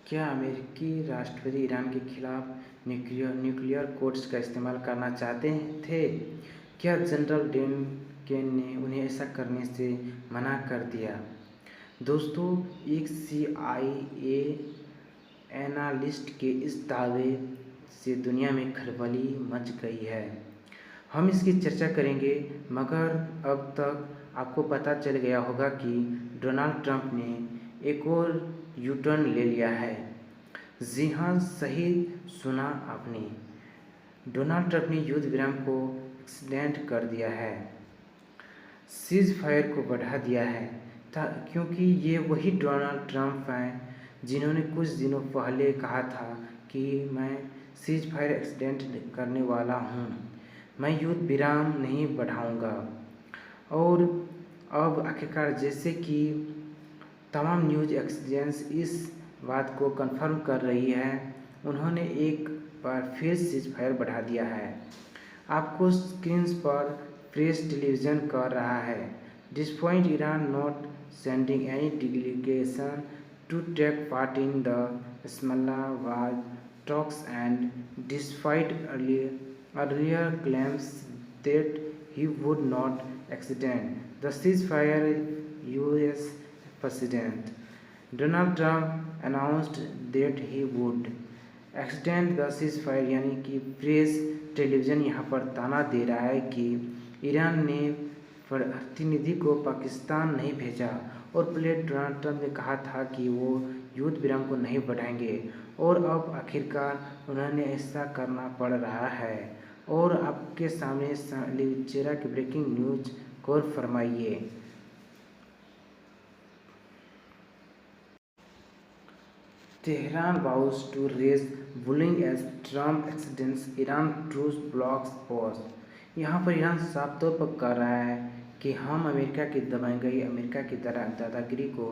क्या अमेरिकी राष्ट्रपति ईरान के खिलाफ न्यूक्लियर कोड्स का इस्तेमाल करना चाहते थे? क्या जनरल डेन केन ने उन्हें ऐसा करने से मना कर दिया? दोस्तों, एक CIA एनालिस्ट के इस दावे से दुनिया में खलबली मच गई है। हम इसकी चर्चा करेंगे, मगर अब तक आपको पता चल गया होगा कि डोनाल्ड ट्रंप ने एक और यू-टर्न ले लिया है। जी हाँ, सही सुना आपने। डोनाल्ड ट्रंप ने युद्ध विराम को एक्सटेंड कर दिया है, सीज फायर को बढ़ा दिया है, क्योंकि ये वही डोनाल्ड ट्रंप हैं जिन्होंने कुछ दिनों पहले कहा था कि मैं सीज फायर एक्सटेंड करने वाला हूँ, मैं युद्ध विराम नहीं बढ़ाऊँगा। और अब आखिरकार जैसे कि तमाम न्यूज़ एजेंसी इस बात को कंफर्म कर रही है, उन्होंने एक बार फिर सीज फायर बढ़ा दिया है। आपको स्क्रीन पर प्रेस टेलीविजन कर रहा है, disappoint Iran not sending any delegation to take part in the Islamabad talks and despite earlier claims that he would not extend the ceasefire, US President Donald Trump announced that he would extend the ceasefire। यानी कि press television यहाँ पर ताना दे रहा है कि Iran ने प्रतिनिधि को पाकिस्तान नहीं भेजा और पहले डोनाल्ड ट्रंप ने कहा था कि वो युद्ध विराम को नहीं बढ़ाएंगे, और अब आखिरकार उन्होंने ऐसा करना पड़ रहा है। और आपके सामने अल-जज़ीरा की ब्रेकिंग न्यूज़ गौर फरमाइए। Tehran vows to raise bullying as Trump extends Iran truce blocks pause। यहाँ पर ईरान साफ तौर पर कह रहा है कि हम अमेरिका की दबाई गई अमेरिका की दादागिरी को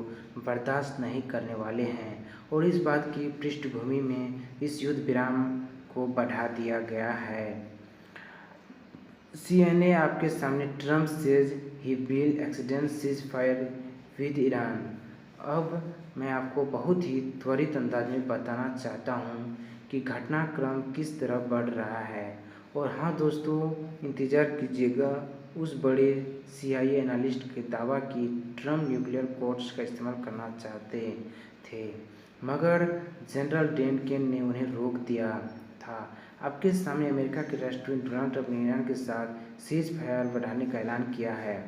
बर्दाश्त नहीं करने वाले हैं, और इस बात की पृष्ठभूमि में इस युद्ध विराम को बढ़ा दिया गया है। CNN आपके सामने Trump says he will extend cease fire with Iran. अब मैं आपको बहुत ही त्वरित अंदाज में बताना चाहता हूँ कि घटनाक्रम किस तरह बढ़ रहा है। और हाँ दोस्तों, इंतज़ार कीजिएगा उस बड़े CIA एनालिस्ट के दावा कि ट्रंप न्यूक्लियर कोड्स का इस्तेमाल करना चाहते थे, मगर जनरल डेन केन ने उन्हें रोक दिया था। आपके सामने अमेरिका के राष्ट्रपति डोनाल्ड ट्रंप ने ईरान के साथ सीज फायर बढ़ाने का ऐलान किया है,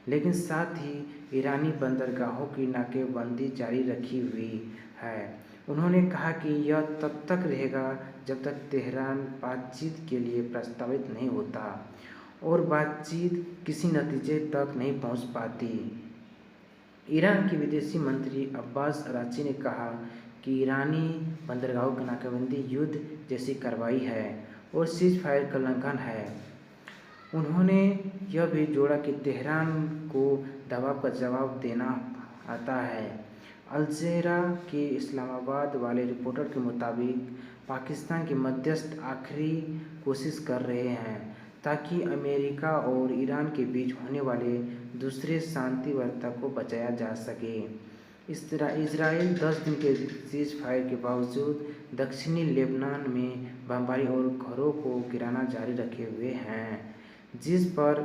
लेकिन साथ ही ईरानी बंदरगाहों की नाकेबंदी जारी रखी हुई है। उन्होंने कहा कि यह तब तक रहेगा जब तक तेहरान बातचीत के लिए प्रस्तावित नहीं होता, और बातचीत किसी नतीजे तक नहीं पहुंच पाती। ईरान के विदेशी मंत्री अब्बास अराची ने कहा कि ईरानी बंदरगाहों की नाकेबंदी युद्ध जैसी कार्रवाई है और सीज फायर का उल्लंघन है। उन्होंने यह भी जोड़ा कि तेहरान को दबाव का जवाब देना आता है। अल-जज़ीरा के इस्लामाबाद वाले रिपोर्टर के मुताबिक पाकिस्तान के मध्यस्थ आखिरी कोशिश कर रहे हैं ताकि अमेरिका और ईरान के बीच होने वाले दूसरे शांति वार्ता को बचाया जा सके। इजराइल 10 दिन के सीज फायर के बावजूद दक्षिणी लेबनान में बमबारी और घरों को गिराना जारी रखे हुए हैं, जिस पर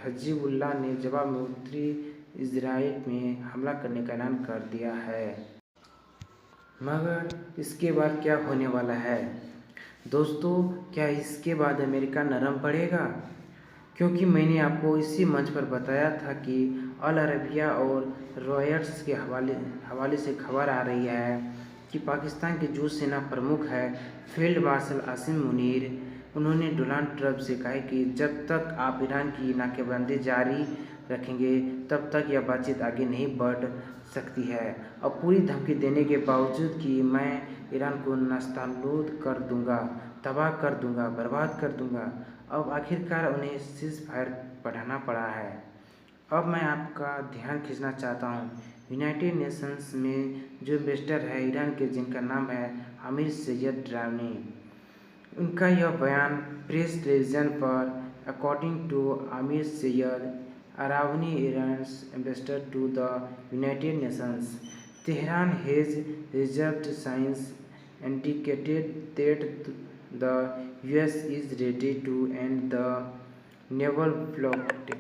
हिजबुल्लाह ने जवाब में उत्तरी इजराइल में हमला करने का ऐलान कर दिया है। मगर इसके बाद क्या होने वाला है दोस्तों? क्या इसके बाद अमेरिका नरम पड़ेगा? क्योंकि मैंने आपको इसी मंच पर बताया था कि अल अरबिया और रॉयटर्स के हवाले से खबर आ रही है कि पाकिस्तान के जो सेना प्रमुख है फील्ड मार्शल आसिम मुनीर, उन्होंने डोनाल्ड ट्रंप से कहा कि जब तक आप ईरान की नाकेबंदी जारी रखेंगे तब तक यह बातचीत आगे नहीं बढ़ सकती है। और पूरी धमकी देने के बावजूद कि मैं ईरान को नस्तानाबूद कर दूंगा, तबाह कर दूंगा, बर्बाद कर दूंगा, अब आखिरकार उन्हें सीज फायर बढ़ाना पड़ा है। अब मैं आपका ध्यान खींचना चाहता हूँ यूनाइटेड नेशंस में जो एम्बेसडर है ईरान के, जिनका नाम है आमिर सैयद ड्रावनी। उनका यह बयान प्रेस टेलीविज़न पर according to Amir Saeid Iravani Iran's ambassador to the United Nations, Tehran has reserved signs indicated that the US is ready to end the naval blocked.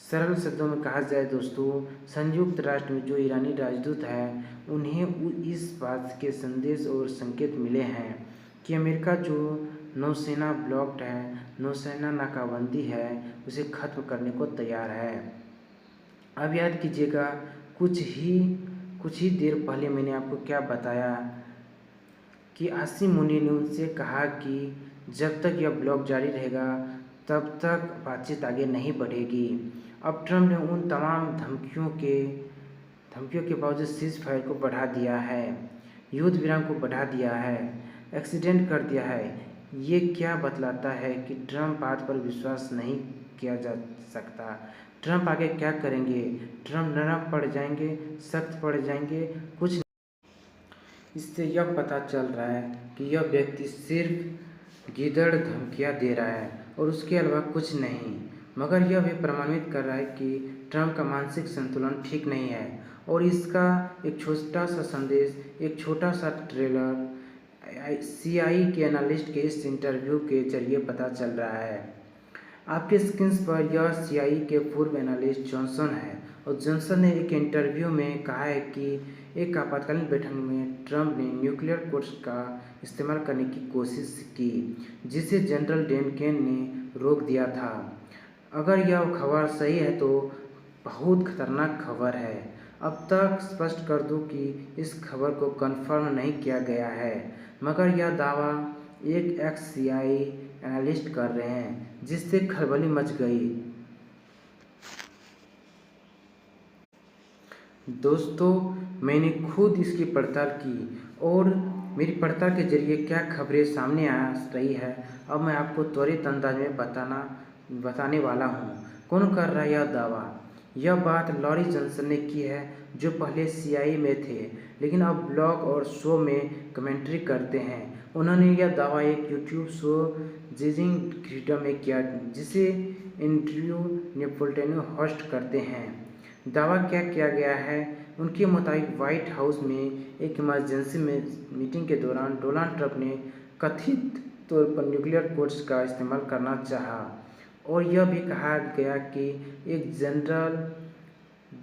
सरल शब्दों में कहा जाए दोस्तों, संयुक्त राष्ट्र में जो ईरानी राजदूत है उन्हें इस बात के संदेश और संकेत मिले हैं कि अमेरिका जो नौसेना ब्लॉकड है, नौसेना नाकाबंदी है, उसे खत्म करने को तैयार है। अब याद कीजिएगा, कुछ ही देर पहले मैंने आपको क्या बताया कि आसिम मुनी ने उनसे कहा कि जब तक यह ब्लॉक जारी रहेगा तब तक बातचीत आगे नहीं बढ़ेगी। अब ट्रंप ने उन तमाम धमकियों के बावजूद सीज फायर को बढ़ा दिया है, युद्ध विराम को बढ़ा दिया है, एक्सीडेंट कर दिया है। ये क्या बतलाता है कि ट्रंप बात पर विश्वास नहीं किया जा सकता। ट्रंप आगे क्या करेंगे? ट्रंप नरम पड़ जाएंगे, सख्त पड़ जाएंगे? कुछ इससे यह पता चल रहा है कि यह व्यक्ति सिर्फ गिदड़ धमकियाँ दे रहा है और उसके अलावा कुछ नहीं, मगर यह भी प्रमाणित कर रहा है कि ट्रंप का मानसिक संतुलन ठीक नहीं है। और इसका एक छोटा सा संदेश, एक छोटा सा ट्रेलर CIA के एनालिस्ट के इस इंटरव्यू के जरिए पता चल रहा है। आपके स्क्रीन पर यह CIA के पूर्व एनालिस्ट जॉनसन है और जॉनसन ने एक इंटरव्यू में कहा है कि एक आपातकालीन बैठक में ट्रंप ने न्यूक्लियर कोड्स का इस्तेमाल करने की कोशिश की, जिसे जनरल डैन केन ने रोक दिया था। अगर यह खबर सही है तो बहुत खतरनाक खबर है। अब तक स्पष्ट कर दूं कि इस खबर को कंफर्म नहीं किया गया है, मगर यह दावा एक CIA एनालिस्ट कर रहे हैं, जिससे खलबली मच गई। दोस्तों, मैंने खुद इसकी पड़ताल की और मेरी पड़ताल के जरिए क्या खबरें सामने आ रही है, अब मैं आपको त्वरित अंदाज में बताने वाला हूँ। कौन कर रहा है यह दावा? यह बात लॉरी जॉनसन ने की है, जो पहले CIA में थे लेकिन अब ब्लॉग और शो में कमेंट्री करते हैं। उन्होंने यह दावा एक यूट्यूब शो जिजिंग फ्रीडम में किया, जिसे एंड्रयू नेपोलिटनो होस्ट करते हैं। दावा क्या किया गया है? उनके मुताबिक व्हाइट हाउस में एक इमरजेंसी मीटिंग के दौरान डोनाल्ड ट्रंप ने कथित तौर पर न्यूक्लियर कोड्स का इस्तेमाल करना चाहा और यह भी कहा गया कि एक जनरल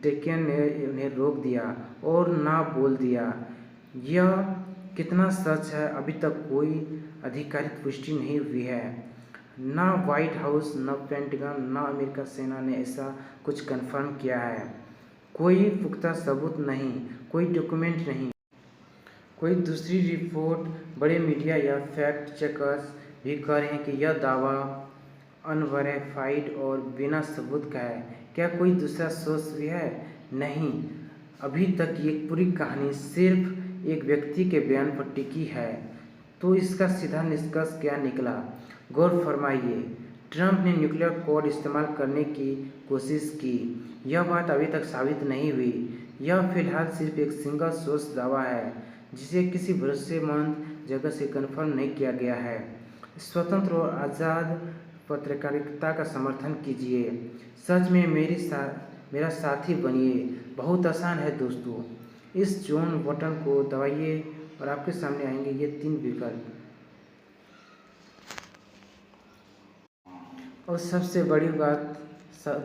डेकेन ने उन्हें रोक दिया और ना बोल दिया। यह कितना सच है, अभी तक कोई आधिकारिक पुष्टि नहीं हुई है। ना व्हाइट हाउस, न पेंटागन, न अमेरिका सेना ने ऐसा कुछ कंफर्म किया है। कोई पुख्ता सबूत नहीं, कोई डॉक्यूमेंट नहीं, कोई दूसरी रिपोर्ट। बड़े मीडिया या फैक्ट चेकर्स भी कह रहे हैं कि यह दावा अनवेरिफाइड और बिना सबूत का है। क्या कोई दूसरा सोर्स भी है? नहीं, अभी तक ये पूरी कहानी सिर्फ एक व्यक्ति के बयान पर टिकी है। तो इसका सीधा निष्कर्ष क्या निकला? गौर फरमाइए। ट्रंप ने न्यूक्लियर कोड इस्तेमाल करने की कोशिश की। यह बात अभी तक साबित नहीं हुई। यह फिलहाल सिर्फ एक सिंगल सोर्स दावा है, जिसे किसी भरोसेमंद जगह से कंफर्म नहीं किया गया है। स्वतंत्र और आज़ाद पत्रकारिता का समर्थन कीजिए। सच में मेरा साथी बनिए। बहुत आसान है दोस्तों। इस जॉन बटन को दबाइए और आपके सामने आएंगे ये 3 विकल्प। और सबसे बड़ी बात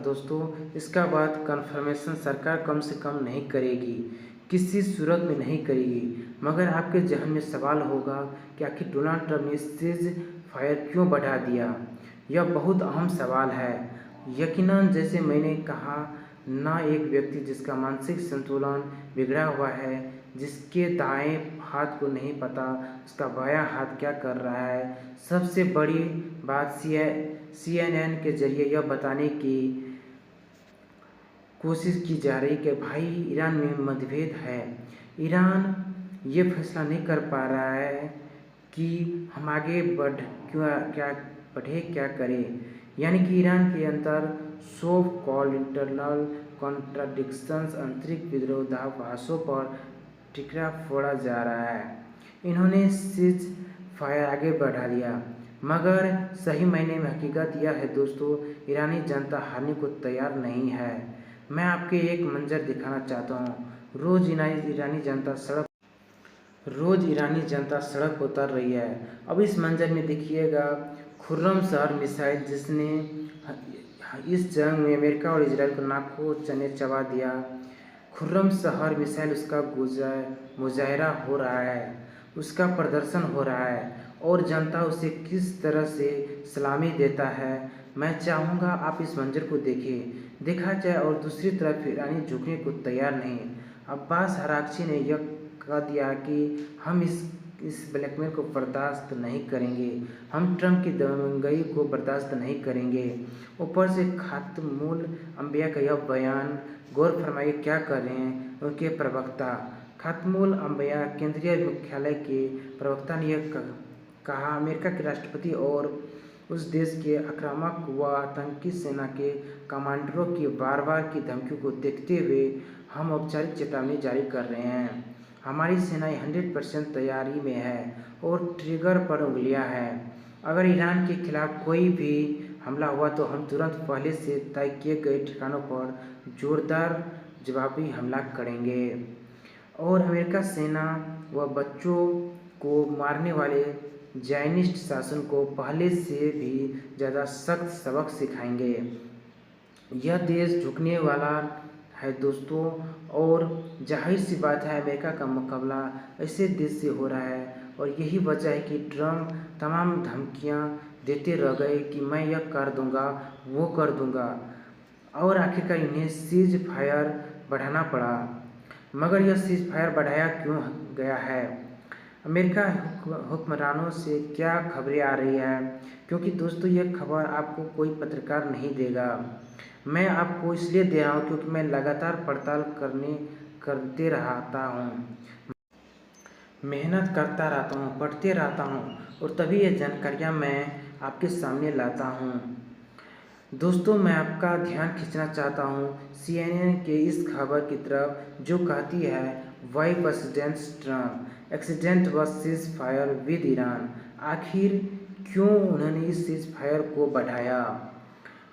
दोस्तों, इसका बाद कंफर्मेशन सरकार कम से कम नहीं करेगी, किसी सूरत में नहीं करेगी। मगर आपके जहन में सवाल होगा कि आखिर डोनाल्ड ट्रंप ने सीज फायर क्यों बढ़ा दिया? यह बहुत अहम सवाल है। यकीनन, जैसे मैंने कहा, ना एक व्यक्ति जिसका मानसिक संतुलन बिगड़ा हुआ है, जिसके दाएं हाथ को नहीं पता उसका बायां हाथ क्या कर रहा है। सबसे बड़ी बात CNN के जरिए यह बताने की कोशिश की जा रही कि भाई, ईरान में मतभेद है। ईरान ये फैसला नहीं कर पा रहा है कि हम आगे बढ़े क्या करें। यानी कि ईरान के अंदर सो कॉल्ड इंटरनल कॉन्ट्राडिक्शंस, आंतरिक विरोधाभासों पर टिकरा फोड़ा जा रहा है। इन्होंने सीज फायर आगे बढ़ा दिया, मगर सही मायने में हकीकत यह है दोस्तों, ईरानी जनता हारने को तैयार नहीं है। मैं आपके एक मंजर दिखाना चाहता हूँ। रोज़ ईरानी जनता सड़क पर उतर रही है। अब इस मंजर में देखिएगा खुर्रम शहर मिसाइल जिसने इस जंग में अमेरिका और इजराइल को नाको चने चबा दिया। खुर्रम शहर मिसाइल उसका मुजाहरा हो रहा है, उसका प्रदर्शन हो रहा है और जनता उसे किस तरह से सलामी देता है। मैं चाहूँगा आप इस मंजर को देखा जाए और दूसरी तरफ ईरानी झुकने को तैयार नहीं। अब्बास अराग़ची ने यह कह दिया कि हम इस ब्लैकमेल को बर्दाश्त नहीं करेंगे, हम ट्रंप की दंगई को बर्दाश्त नहीं करेंगे। ऊपर से खातमुल अंबिया का यह बयान, गौर फरमाइए क्या कर रहे हैं उनके प्रवक्ता। खातमुल अंबिया केंद्रीय मुख्यालय के प्रवक्ता ने यह कहा, अमेरिका के राष्ट्रपति और उस देश के आक्रामक व आतंकी सेना के कमांडरों की बार-बार की धमकियों को देखते हुए हम औपचारिक चेतावनी जारी कर रहे हैं। हमारी सेनाएं 100% तैयारी में है और ट्रिगर पर उंगलियां हैं। अगर ईरान के खिलाफ कोई भी हमला हुआ तो हम तुरंत पहले से तय किए गए ठिकानों पर जोरदार जवाबी हमला करेंगे और अमेरिका सेना व बच्चों को मारने वाले ज़ायनिस्ट शासन को पहले से भी ज़्यादा सख्त सबक सिखाएंगे। यह देश झुकने वाला है दोस्तों, और जाहिर सी बात है अमेरिका का मुकाबला ऐसे देश से हो रहा है और यही वजह है कि ट्रंप तमाम धमकियां देते रह गए कि मैं यह कर दूंगा, वो कर दूंगा और आखिरकार इन्हें सीज फायर बढ़ाना पड़ा। मगर यह सीज फायर बढ़ाया क्यों गया है? अमेरिका हुक्मरानों से क्या खबरें आ रही है? क्योंकि दोस्तों यह खबर आपको कोई पत्रकार नहीं देगा, मैं आपको इसलिए दे रहा हूँ क्योंकि मैं लगातार पड़ताल करते रहता हूँ, मेहनत करता रहता हूँ, पढ़ते रहता हूँ और तभी ये जानकारियाँ मैं आपके सामने लाता हूँ। दोस्तों मैं आपका ध्यान खींचना चाहता हूँ CNN के इस खबर की तरफ जो कहती है वाई प्रेसिडेंट ट्रंप एक्सीडेंट व सीज फायर विद ईरान। आखिर क्यों उन्होंने इस सीज फायर को बढ़ाया?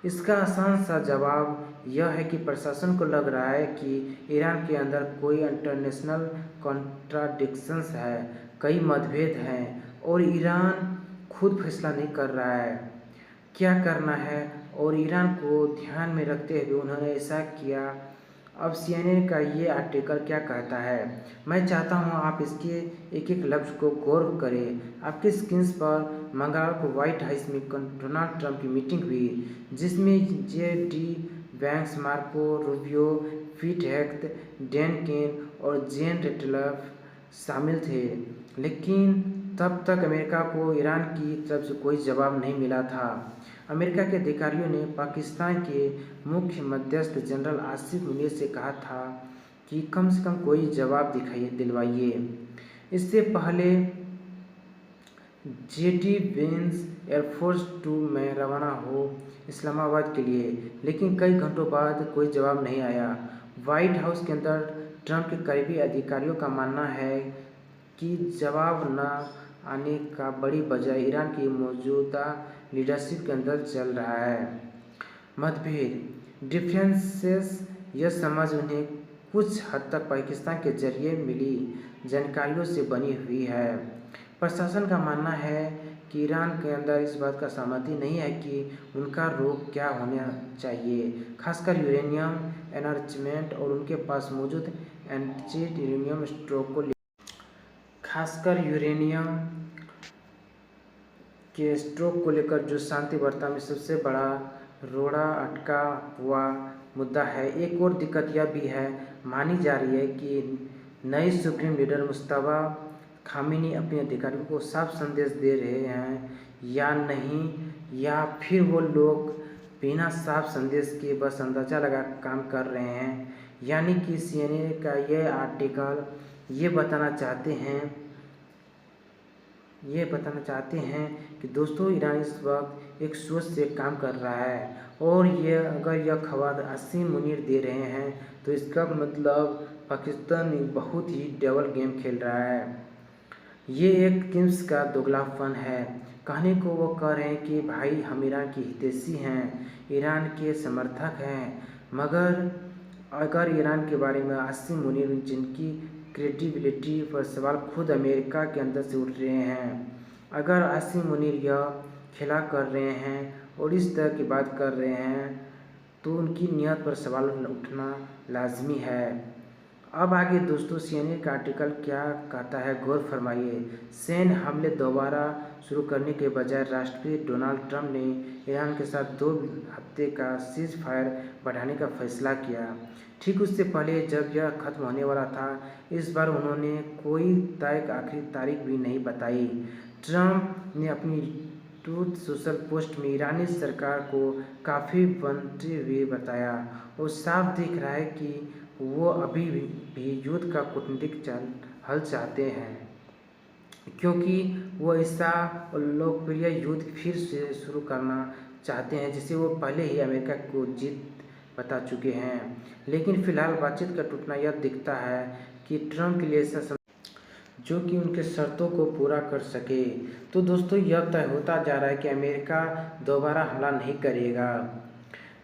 इसका आसान सा जवाब यह है कि प्रशासन को लग रहा है कि ईरान के अंदर कोई इंटरनेशनल कॉन्ट्राडिक्शंस है, कई मतभेद हैं और ईरान खुद फैसला नहीं कर रहा है क्या करना है और ईरान को ध्यान में रखते हुए उन्होंने ऐसा किया। अब CNN का ये आर्टिकल क्या कहता है, मैं चाहता हूँ आप इसके एक एक लफ्ज़ को गौर करें। आपकी स्क्रीन पर मंगलवार को व्हाइट हाउस में डोनाल्ड ट्रंप की मीटिंग हुई जिसमें JD वैंस, मार्को रूबियो, पीट हेग्सेथ, डैन केन और जेन रेटक्लिफ शामिल थे, लेकिन तब तक अमेरिका को ईरान की तरफ से कोई जवाब नहीं मिला था। अमेरिका के अधिकारियों ने पाकिस्तान के मुख्य मध्यस्थ जनरल आसिफ मुनीर से कहा था कि कम से कम कोई जवाब दिलवाइए। इससे पहले JD वैंस एयरफोर्स 2 में रवाना हो इस्लामाबाद के लिए, लेकिन कई घंटों बाद कोई जवाब नहीं आया। व्हाइट हाउस के अंदर ट्रंप के करीबी अधिकारियों का मानना है कि जवाब न आने का बड़ी वजह ईरान की मौजूदा लीडरशिप के अंदर चल रहा है मतभेद। डिफरेंसेस यह समझ उन्हें कुछ हद तक पाकिस्तान के जरिए मिली जानकारियों से बनी हुई है। प्रशासन का मानना है कि ईरान के अंदर इस बात का सहमति नहीं है कि उनका रुख क्या होना चाहिए, खासकर यूरेनियम एनरिचमेंट और उनके पास मौजूद एंटीचिट यूरेनियम स्टॉक को खासकर यूरेनियम के स्टॉक को लेकर जो शांति वार्ता में सबसे बड़ा रोड़ा अटका हुआ मुद्दा है। एक और दिक्कत यह भी है, मानी जा रही है कि नए सुप्रीम लीडर मुस्तफा खामेनी अपने अधिकारियों को साफ संदेश दे रहे हैं या नहीं, या फिर वो लोग बिना साफ संदेश के बस अंदाजा लगा काम कर रहे हैं। यानी कि CNN का यह आर्टिकल ये बताना चाहते हैं कि दोस्तों ईरान इस वक्त एक सोच से काम कर रहा है और अगर यह खबर आसिम मुनीर दे रहे हैं तो इसका मतलब पाकिस्तान बहुत ही डबल गेम खेल रहा है। ये एक किम्स का दोगलापन है। कहने को वो कह रहे हैं कि भाई हम ईरान की हितैषी हैं, ईरान के समर्थक हैं, मगर अगर ईरान के बारे में आसिम मुनीर, जिनकी क्रेडिबिलिटी पर सवाल खुद अमेरिका के अंदर से उठ रहे हैं, अगर आसिम मुनीर यह खेला कर रहे हैं और इस तरह की बात कर रहे हैं तो उनकी नीयत पर सवाल उठना लाजमी है। अब आगे दोस्तों सीएनए का आर्टिकल क्या कहता है, गौर फरमाइए। सैन्य हमले दोबारा शुरू करने के बजाय राष्ट्रपति डोनाल्ड ट्रंप ने ईरान के साथ 2 हफ्ते का सीज फायर बढ़ाने का फैसला किया। ठीक उससे पहले जब यह खत्म होने वाला था, इस बार उन्होंने कोई तय आखिरी तारीख भी नहीं बताई। ट्रंप ने अपनी ट्रूथ सोशल पोस्ट में ईरानी सरकार को काफ़ी बनते हुए बताया और साफ दिख रहा है कि वो अभी भी युद्ध का कूटनीतिक हल चाहते हैं, क्योंकि वो ऐसा लोकप्रिय युद्ध फिर से शुरू करना चाहते हैं जिसे वो पहले ही अमेरिका को जीत बता चुके हैं। लेकिन फिलहाल बातचीत का टूटना यह दिखता है कि ट्रंप के लिए ऐसा जो कि उनके शर्तों को पूरा कर सके। तो दोस्तों यह तय होता जा रहा है कि अमेरिका दोबारा हमला नहीं करेगा।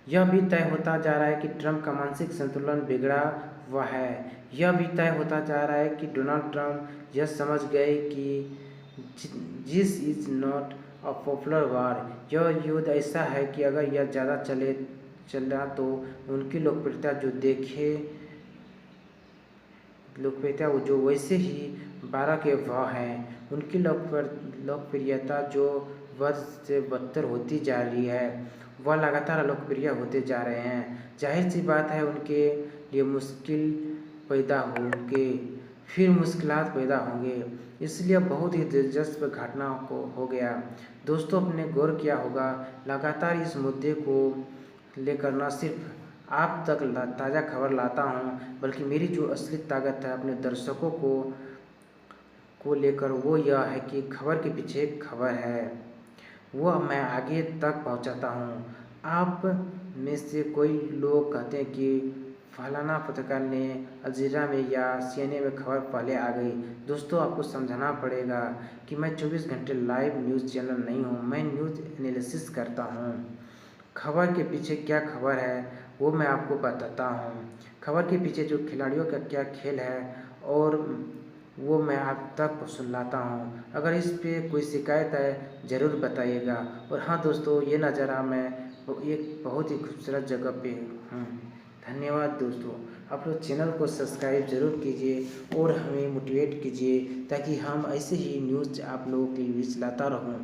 यह भी तय होता जा रहा है कि ट्रंप का मानसिक संतुलन बिगड़ा हुआ है। यह भी तय होता जा रहा है कि डोनाल्ड ट्रंप यह समझ गए कि this is not a popular war. यह युद्ध ऐसा है कि अगर यह ज़्यादा चला तो उनकी लोकप्रियता जो वैसे ही 12 के भाव हैं, उनकी लोकप्रियता जो बद से बदतर होती जा रही है, वह लगातार लोकप्रिय होते जा रहे हैं। जाहिर सी बात है उनके लिए मुश्किलात पैदा होंगे। इसलिए बहुत ही दिलचस्प घटना को हो गया। दोस्तों अपने गौर किया होगा, लगातार इस मुद्दे को लेकर न सिर्फ आप तक ताज़ा खबर लाता हूं, बल्कि मेरी जो असली ताकत है अपने दर्शकों को लेकर वो यह है कि खबर के पीछे एक खबर है, वो मैं आगे तक पहुंचाता हूं। आप में से कोई लोग कहते हैं कि फलाना पत्रकार ने अल जज़ीरा में या सीएनए में खबर पहले आ गई। दोस्तों आपको समझाना पड़ेगा कि मैं 24 घंटे लाइव न्यूज़ चैनल नहीं हूं, मैं न्यूज़ एनालिसिस करता हूं। खबर के पीछे क्या खबर है वो मैं आपको बताता हूँ। खबर के पीछे जो खिलाड़ियों का क्या खेल है और वो मैं आप तक सुनाता हूँ। अगर इस पे कोई शिकायत है ज़रूर बताइएगा। और हाँ दोस्तों, ये नज़ारा मैं एक बहुत ही खूबसूरत जगह पे हूँ। धन्यवाद दोस्तों। आप लोग चैनल को सब्सक्राइब ज़रूर कीजिए और हमें मोटिवेट कीजिए ताकि हम ऐसे ही न्यूज़ आप लोगों के लिए लाता रहूँ।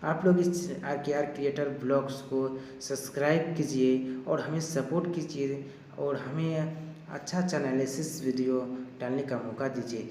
आप लोग इस RKR क्रिएटर ब्लॉग्स को सब्सक्राइब कीजिए और हमें सपोर्ट कीजिए और हमें अच्छा एनालिसिस वीडियो डालने का मौका दीजिए।